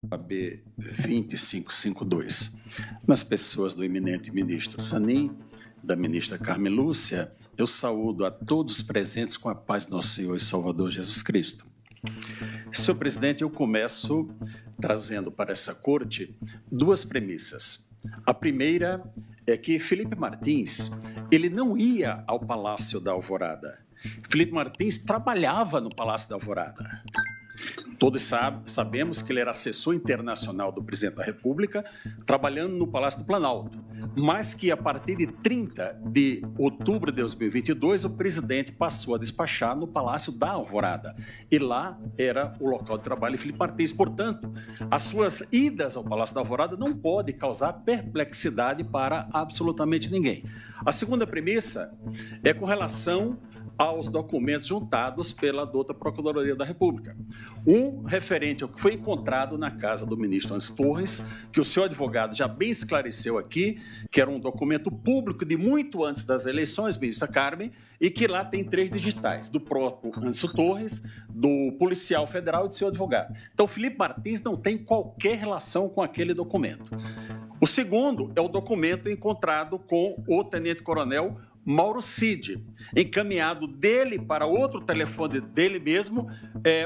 AB 2552, nas pessoas do eminente ministro Zanin, da ministra Carmen Lúcia, eu saúdo a todos os presentes com a paz do nosso Senhor e Salvador Jesus Cristo. Senhor presidente, eu começo trazendo para essa corte duas premissas. A primeira é que Felipe Martins, ele não ia ao Palácio da Alvorada. Felipe Martins trabalhava no Palácio da Alvorada. Todos sabemos que ele era assessor internacional do presidente da República, trabalhando no Palácio do Planalto, mas que a partir de 30 de outubro de 2022, o presidente passou a despachar no Palácio da Alvorada. E lá era o local de trabalho de Felipe Martins. Portanto, as suas idas ao Palácio da Alvorada não podem causar perplexidade para absolutamente ninguém. A segunda premissa é com relação aos documentos juntados pela douta Procuradoria da República. Um referente ao que foi encontrado na casa do ministro Onyx Torres, que o senhor advogado já bem esclareceu aqui, que era um documento público de muito antes das eleições, ministra Carmen, e que lá tem 3 digitais, do próprio Onyx Torres, do policial federal e do seu advogado. Então, Felipe Martins não tem qualquer relação com aquele documento. O segundo é o documento encontrado com o tenente-coronel Mauro Cid, encaminhado dele para outro telefone dele mesmo,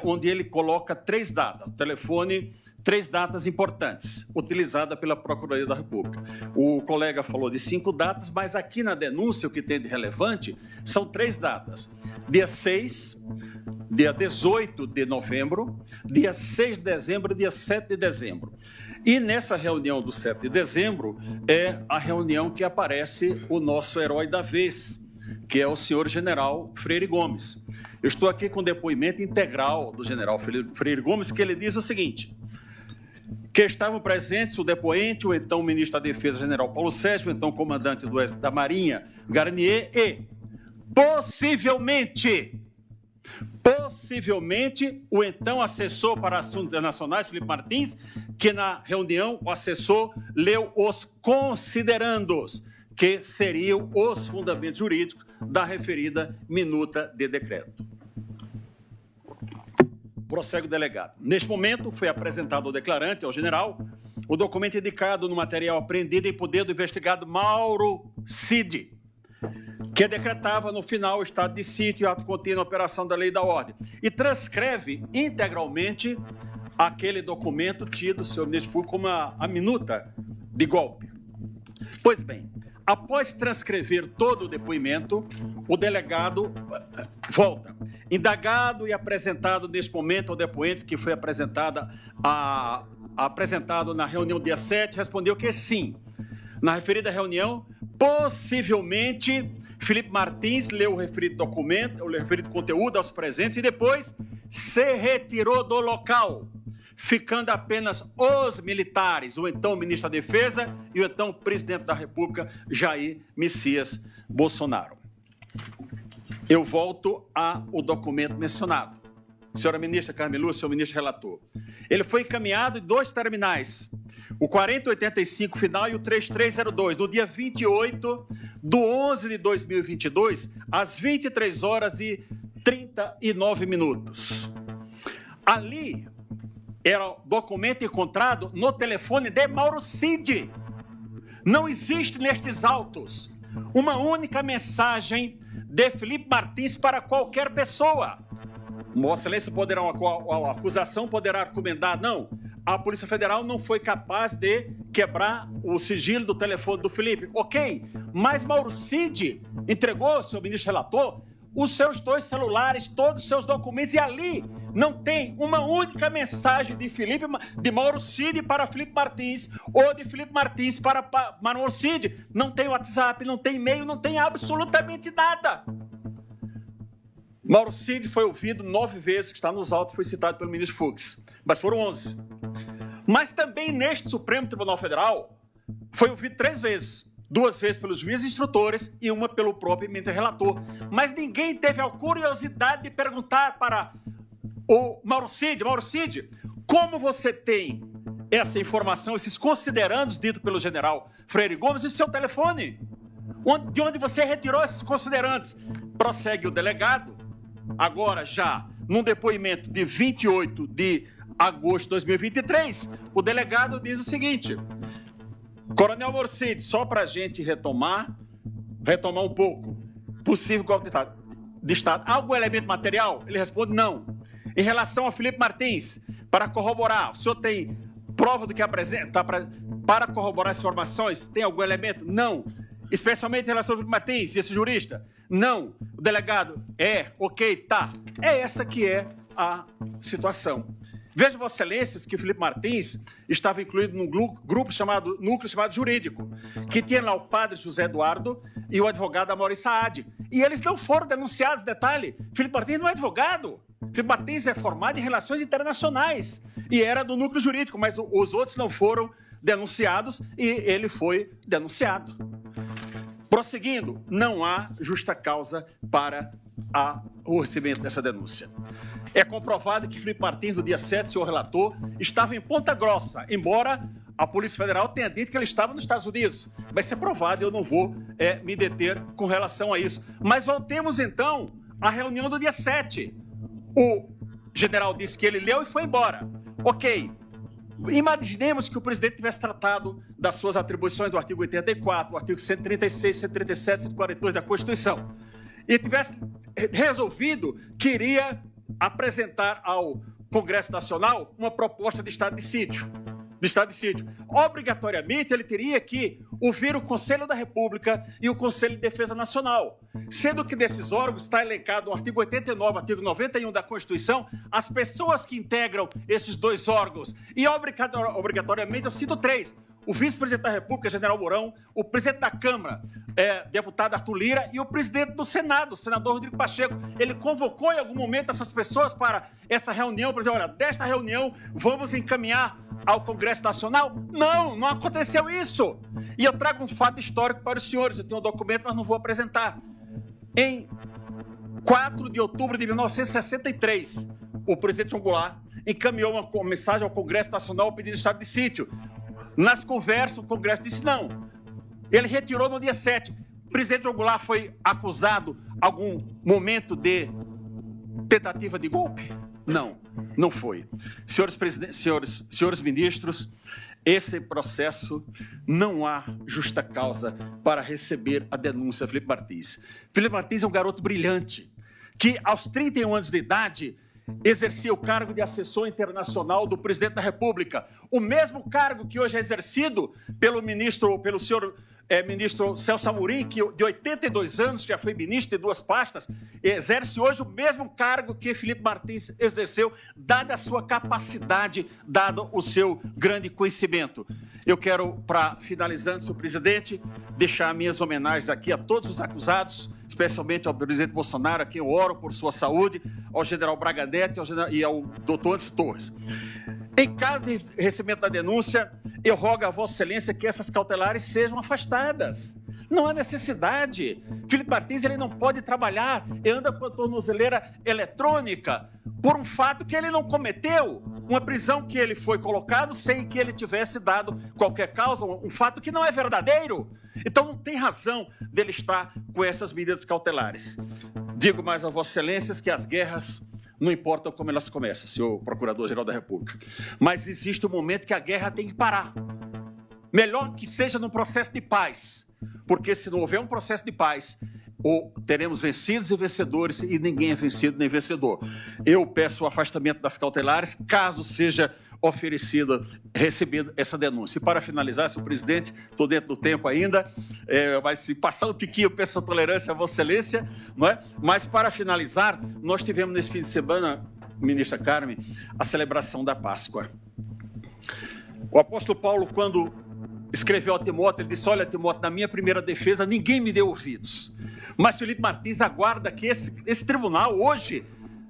onde ele coloca 3 datas, telefone, 3 datas importantes, utilizada pela Procuradoria da República. O colega falou de 5 datas, mas aqui na denúncia o que tem de relevante são 3 datas. Dia 6, dia 18 de novembro, dia 6 de dezembro e dia 7 de dezembro. E nessa reunião do 7 de dezembro é a reunião que aparece o nosso herói da vez, que é o senhor general Freire Gomes. Eu estou aqui com o depoimento integral do general Freire Gomes, que ele diz o seguinte: que estavam presentes o depoente, o então ministro da Defesa, general Paulo Sérgio, o então comandante da Marinha, Garnier, e possivelmente, o então assessor para assuntos internacionais, Felipe Martins, que na reunião o assessor leu os considerandos, que seriam os fundamentos jurídicos da referida minuta de decreto. Prossegue o delegado. Neste momento, foi apresentado ao declarante, ao general, o documento indicado no material apreendido em poder do investigado Mauro Cid, que decretava no final o estado de sítio e ato contínuo a operação da lei e da ordem, e transcreve integralmente aquele documento tido, senhor ministro Fux, como a minuta de golpe. Pois bem, após transcrever todo o depoimento, o delegado volta. Indagado e apresentado neste momento ao depoente que foi apresentado na reunião dia 7, respondeu que sim. Na referida reunião, possivelmente, Felipe Martins leu o referido documento, o referido conteúdo aos presentes e depois se retirou do local, ficando apenas os militares, o então ministro da Defesa e o então presidente da República, Jair Messias Bolsonaro. Eu volto ao documento mencionado. Senhora ministra Carmen Lúcia, senhor ministro relator. Ele foi encaminhado em 2 terminais, o 4085 final e o 3302, no dia 28 de 11 de 2022, às 23 horas e 39 minutos. Ali era o documento encontrado no telefone de Mauro Cid. Não existe nestes autos uma única mensagem de Felipe Martins para qualquer pessoa. Vossa Excelência poderá, a acusação poderá argumentar, não, a Polícia Federal não foi capaz de quebrar o sigilo do telefone do Felipe. Ok, mas Mauro Cid entregou, senhor ministro relator, os seus 2 celulares, todos os seus documentos, e ali não tem uma única mensagem de Mauro Cid para Felipe Martins, ou de Felipe Martins para Mauro Cid. Não tem WhatsApp, não tem e-mail, não tem absolutamente nada. Mauro Cid foi ouvido 9 vezes, que está nos autos, foi citado pelo ministro Fux, mas foram 11. Mas também neste Supremo Tribunal Federal foi ouvido 3 vezes. 2 vezes pelos juízes instrutores e uma pelo próprio eminente relator. Mas ninguém teve a curiosidade de perguntar para o Mauro Cid, como você tem essa informação, esses considerandos ditos pelo general Freire Gomes e seu telefone? De onde você retirou esses considerandos? Prossegue o delegado, agora já num depoimento de 28 de agosto de 2023, o delegado diz o seguinte: Coronel Morcide, só para a gente retomar um pouco, possível golpe de Estado. Algum elemento material? Ele responde não. Em relação a Felipe Martins, para corroborar, o senhor tem prova do que apresenta para corroborar as informações? Tem algum elemento? Não. Especialmente em relação ao Felipe Martins, esse jurista? Não. O delegado? Ok, tá. É essa que é a situação. Veja, Vossa Excelências, que Felipe Martins estava incluído num núcleo chamado jurídico, que tinha lá o padre José Eduardo e o advogado Amaury Saad. E eles não foram denunciados, detalhe. Felipe Martins não é advogado. Felipe Martins é formado em relações internacionais e era do núcleo jurídico, mas os outros não foram denunciados e ele foi denunciado. Prosseguindo, não há justa causa para o recebimento dessa denúncia. É comprovado que Felipe Martins, no dia 7, senhor relator, estava em Ponta Grossa, embora a Polícia Federal tenha dito que ele estava nos Estados Unidos. Vai ser provado, eu não vou me deter com relação a isso. Mas voltemos, então, à reunião do dia 7. O general disse que ele leu e foi embora. Ok. Imaginemos que o presidente tivesse tratado das suas atribuições do artigo 84, do artigo 136, 137, 142 da Constituição e tivesse resolvido que iria apresentar ao Congresso Nacional uma proposta de estado de sítio. Obrigatoriamente, ele teria que ouvir o Conselho da República e o Conselho de Defesa Nacional, sendo que desses órgãos está elencado no artigo 89, artigo 91 da Constituição, as pessoas que integram esses dois órgãos. E obrigatoriamente, eu cito três: o vice-presidente da República, general Mourão, o presidente da Câmara, deputado Arthur Lira, e o presidente do Senado, o senador Rodrigo Pacheco. Ele convocou em algum momento essas pessoas para essa reunião, para dizer, olha, desta reunião vamos encaminhar ao Congresso Nacional? Não aconteceu isso. E eu trago um fato histórico para os senhores, eu tenho um documento, mas não vou apresentar. Em 4 de outubro de 1963, o presidente João Goulart encaminhou uma mensagem ao Congresso Nacional pedindo estado de sítio. Nas conversas, o Congresso disse não. Ele retirou no dia 7. O presidente João Goulart foi acusado algum momento de tentativa de golpe? Não foi. Senhores ministros, esse processo não há justa causa para receber a denúncia de Felipe Martins. Felipe Martins é um garoto brilhante, que aos 31 anos de idade exercia o cargo de assessor internacional do presidente da República, o mesmo cargo que hoje é exercido pelo senhor ministro Celso Amorim, que de 82 anos já foi ministro de 2 pastas, exerce hoje o mesmo cargo que Felipe Martins exerceu, dada a sua capacidade, dado o seu grande conhecimento. Eu quero, para finalizar, senhor presidente, deixar minhas homenagens aqui a todos os acusados, especialmente ao presidente Bolsonaro, a quem eu oro por sua saúde, ao general Braga Neto e ao doutor Anderson Torres. Em caso de recebimento da denúncia, eu rogo a Vossa Excelência que essas cautelares sejam afastadas. Não há necessidade. Felipe Martins, ele não pode trabalhar, ele anda com a tornozeleira eletrônica por um fato que ele não cometeu, uma prisão que ele foi colocado sem que ele tivesse dado qualquer causa, um fato que não é verdadeiro. Então não tem razão dele estar com essas medidas cautelares. Digo mais a Vossa Excelências que as guerras não importam como elas começam, senhor Procurador-Geral da República, mas existe um momento que a guerra tem que parar. Melhor que seja num processo de paz, porque se não houver um processo de paz, ou teremos vencidos e vencedores e ninguém é vencido nem vencedor. Eu peço o afastamento das cautelares, caso seja recebida essa denúncia. E para finalizar, senhor presidente, estou dentro do tempo ainda, mas se passar um tiquinho, eu peço a tolerância a Vossa Excelência, não é? Mas para finalizar, nós tivemos nesse fim de semana, ministra Carmen, a celebração da Páscoa. O apóstolo Paulo, quando escreveu a Timóteo, ele disse, olha, Timóteo, na minha primeira defesa, ninguém me deu ouvidos. Mas Felipe Martins aguarda que esse tribunal hoje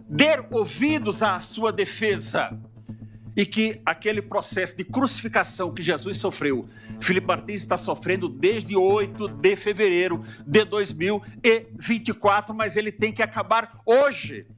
dê ouvidos à sua defesa e que aquele processo de crucificação que Jesus sofreu, Felipe Martins está sofrendo desde 8 de fevereiro de 2024, mas ele tem que acabar hoje.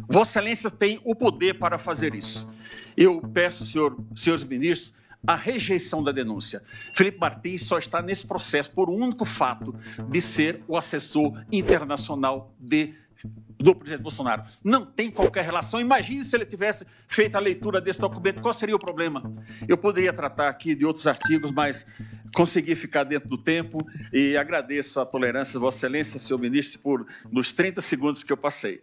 Vossa Excelência tem o poder para fazer isso. Eu peço, senhores ministros, a rejeição da denúncia. Felipe Martins só está nesse processo por um único fato de ser o assessor internacional de do presidente Bolsonaro. Não tem qualquer relação. Imagine se ele tivesse feito a leitura desse documento, qual seria o problema? Eu poderia tratar aqui de outros artigos, mas consegui ficar dentro do tempo e agradeço a tolerância de Vossa Excelência, senhor ministro, por nos 30 segundos que eu passei.